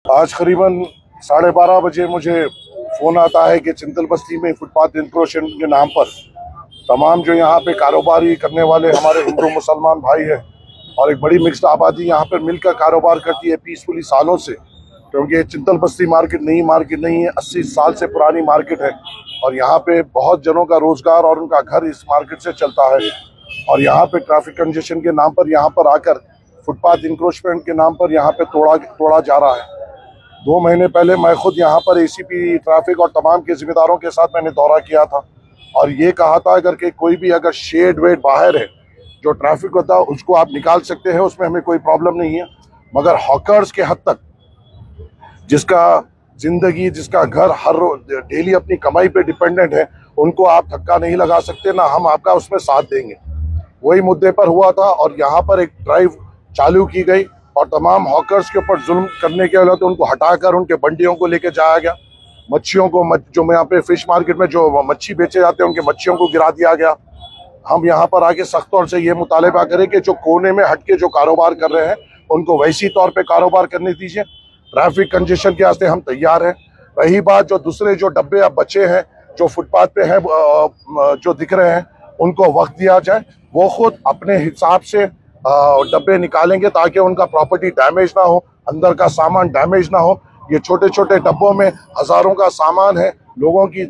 आज करीबन 12:30 बजे मुझे फ़ोन आता है कि चिंतल बस्ती में फुटपाथ इंक्रोशन के नाम पर तमाम जो यहाँ पे कारोबारी करने वाले हमारे हिंदू मुसलमान भाई हैं और एक बड़ी मिक्स्ड आबादी यहाँ पर मिलकर कारोबार करती है पीसफुली सालों से, क्योंकि चिंतल बस्ती मार्केट नहीं है, 80 साल से पुरानी मार्केट है और यहाँ पे बहुत जनों का रोज़गार और उनका घर इस मार्केट से चलता है। और यहाँ पे ट्रैफिक कंजेशन के नाम पर यहाँ पर आकर फुटपाथ इंक्रोचमेंट के नाम पर यहाँ पे तोड़ा जा रहा है। 2 महीने पहले मैं खुद यहाँ पर एसीपी ट्रैफिक और तमाम के जिम्मेदारों के साथ मैंने दौरा किया था और ये कहा था अगर कोई भी अगर शेड वेड बाहर है जो ट्रैफिक होता है उसको आप निकाल सकते हैं, उसमें हमें कोई प्रॉब्लम नहीं है, मगर हॉकर्स के हद तक जिसका जिंदगी जिसका घर हर डेली अपनी कमाई पे डिपेंडेंट है उनको आप धक्का नहीं लगा सकते, ना हम आपका उसमें साथ देंगे। वही मुद्दे पर हुआ था और यहाँ पर एक ड्राइव चालू की गई और तमाम हॉकर्स के ऊपर जुल्म करने के वजह तो उनको हटाकर उनके बंडियों को लेके जाया गया। मच्छियों को जो यहाँ पे फिश मार्केट में जो मच्छी बेचे जाते हैं उनके मच्छियों को गिरा दिया गया। हम यहाँ पर आके सख्त तौर से ये मुतालिबा करें कि जो कोने में हटके जो कारोबार कर रहे हैं उनको वैसी तौर पे कारोबार करने दीजिए। ट्रैफिक कंजेशन के वास्ते हम तैयार हैं। रही बात जो दूसरे जो डब्बे अब बचे हैं जो फुटपाथ पे हैं जो दिख रहे हैं उनको वक्त दिया जाए, वो खुद अपने हिसाब से डब्बे निकालेंगे ताकि उनका प्रॉपर्टी डैमेज ना हो, अंदर का सामान डैमेज ना हो। ये छोटे छोटे डब्बों में हज़ारों का सामान है, लोगों की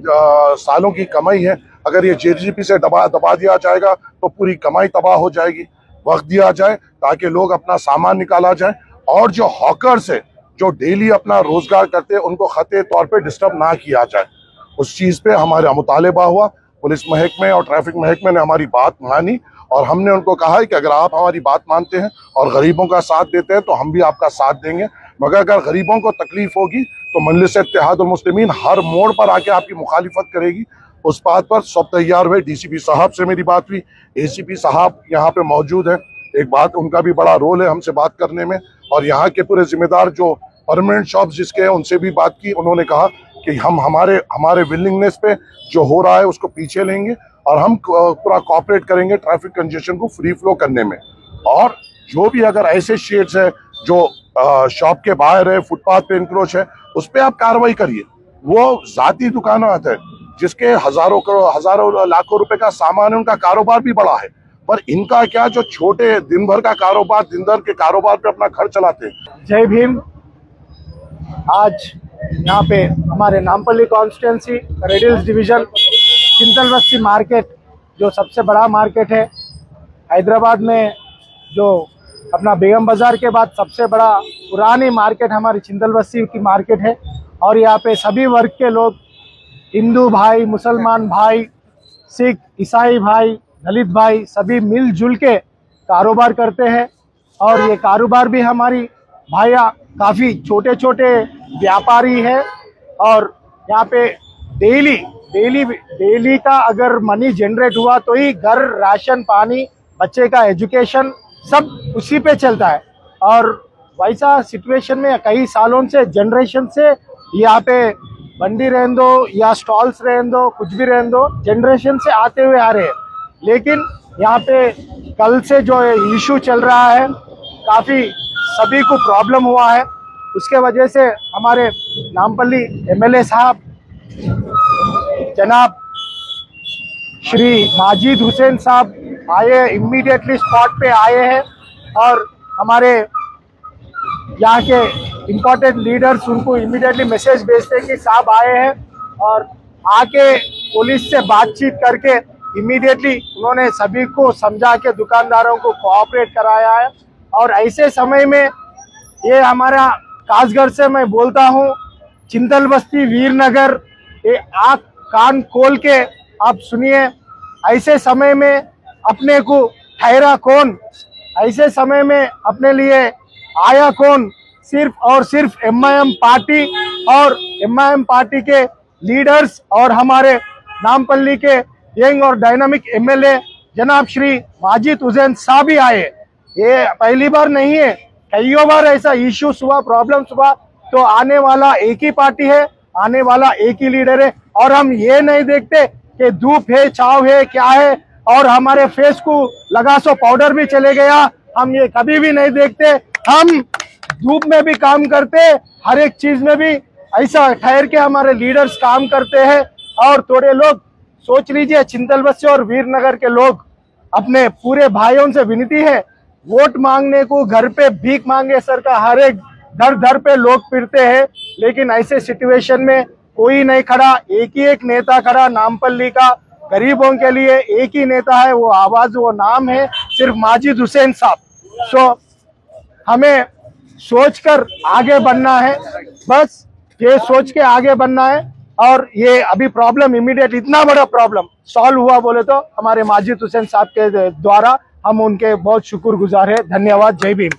सालों की कमाई है। अगर ये जेजीपी से दबा दिया जाएगा तो पूरी कमाई तबाह हो जाएगी। वक्त दिया जाए ताकि लोग अपना सामान निकाला जाए और जो हॉकर्स है जो डेली अपना रोजगार करते हैं उनको खते तौर पे डिस्टर्ब ना किया जाए। उस चीज़ पे हमारा मुतालिबा हुआ। पुलिस महकमे और ट्रैफिक महकमे ने हमारी बात मानी और हमने उनको कहा है कि अगर आप हमारी बात मानते हैं और गरीबों का साथ देते हैं तो हम भी आपका साथ देंगे, मगर अगर गरीबों को तकलीफ होगी तो मजलिस इत्तेहादुल मुस्लिमीन हर मोड़ पर आके आपकी मुखालिफत करेगी। उस बात पर सब तैयार हुए। डीसीपी साहब से मेरी बात हुई, एसीपी साहब यहाँ पे मौजूद है। एक बात, उनका भी बड़ा रोल है हमसे बात करने में और यहाँ के पूरे जिम्मेदार जो परमानेंट शॉप्स जिसके हैं उनसे भी बात की। उन्होंने कहा कि हम हमारे विलिंगनेस पे जो हो रहा है उसको पीछे लेंगे और हम पूरा कोऑपरेट करेंगे ट्रैफिक कंजेशन को फ्री फ्लो करने में। और जो भी अगर ऐसे शेड्स है जो शॉप के बाहर है, फुटपाथ पे इंक्रोच है, उस पर आप कार्रवाई करिए। वो जाती दुकानात है जिसके हजारों लाखों रुपए का सामान है, उनका कारोबार भी बड़ा है, पर इनका क्या जो छोटे दिन भर का कारोबार, दिन भर के कारोबार पे अपना घर चलाते हैं। जय भीम। आज यहाँ पे हमारे नामपल्ली कॉन्स्टिट्यूंसी रेडिल्स डिवीजन चिंतल बस्ती मार्केट जो सबसे बड़ा मार्केट है हैदराबाद में, जो अपना बेगम बाज़ार के बाद सबसे बड़ा पुरानी मार्केट हमारी चिंतल बस्ती की मार्केट है। और यहाँ पे सभी वर्ग के लोग, हिंदू भाई, मुसलमान भाई, सिख, ईसाई भाई, दलित भाई, सभी मिलजुल के कारोबार करते हैं। और ये कारोबार भी हमारी भाइयाँ काफ़ी छोटे छोटे व्यापारी है और यहाँ पे डेली का अगर मनी जनरेट हुआ तो ही घर, राशन पानी, बच्चे का एजुकेशन सब उसी पे चलता है। और वैसा सिचुएशन में कई सालों से, जनरेशन से यहाँ पे बंडी रहने दो या स्टॉल्स रहने दो, कुछ भी रहने दो, जनरेशन से आते हुए आ रहे हैं। लेकिन यहाँ पे कल से जो इशू चल रहा है काफ़ी सभी को प्रॉब्लम हुआ है। उसके वजह से हमारे नामपल्ली एमएलए साहब जनाब श्री माजिद हुसैन साहब आए, इमीडिएटली स्पॉट पे आए हैं और हमारे यहाँ के इम्पोर्टेंट लीडर्स उनको इमीडिएटली मैसेज भेजते हैं कि साहब आए हैं, और आके पुलिस से बातचीत करके इमीडिएटली उन्होंने सभी को समझा के दुकानदारों को कोऑपरेट कराया है। और ऐसे समय में ये हमारा खासगर से मैं बोलता हूँ, चिंतल बस्ती वीरनगर, ये आँख कान खोल के आप सुनिए। ऐसे समय में अपने को ठहरा कौन, ऐसे समय में अपने लिए आया कौन? सिर्फ और सिर्फ एमआईएम पार्टी और एमआईएम पार्टी के लीडर्स और हमारे नामपल्ली के यंग और डायनामिक एमएलए जनाब श्री माजिद हुसैन साहब ही आए। ये पहली बार नहीं है, कईयों बार ऐसा इश्यूज हुआ, प्रॉब्लम्स हुआ। तो आने वाला एक ही पार्टी है, आने वाला एक ही लीडर है। और हम ये नहीं देखते कि धूप है, छाव है, क्या है, और हमारे फेस को लगा सो पाउडर भी चले गया, हम ये कभी भी नहीं देखते। हम धूप में भी काम करते, हर एक चीज में भी ऐसा ठहर के हमारे लीडर्स काम करते हैं। और थोड़े लोग सोच लीजिए, चिंतल बस्ती और वीरनगर के लोग अपने पूरे भाइयों से विनती है, वोट मांगने को घर पे भीख मांगे सर का हर एक दर दर पे लोग फिरते हैं, लेकिन ऐसे सिचुएशन में कोई नहीं खड़ा, एक ही एक नेता खड़ा नामपल्ली का। गरीबों के लिए एक ही नेता है, वो आवाज, वो नाम है सिर्फ माजिद हुसैन साहब। सो हमें सोचकर आगे बढ़ना है, बस ये सोच के आगे बढ़ना है। और ये अभी प्रॉब्लम इमीडिएट इतना बड़ा प्रॉब्लम सॉल्व हुआ बोले तो हमारे माजिद हुसैन साहब के द्वारा, हम उनके बहुत शुक्रगुजार है। धन्यवाद। जय भीम।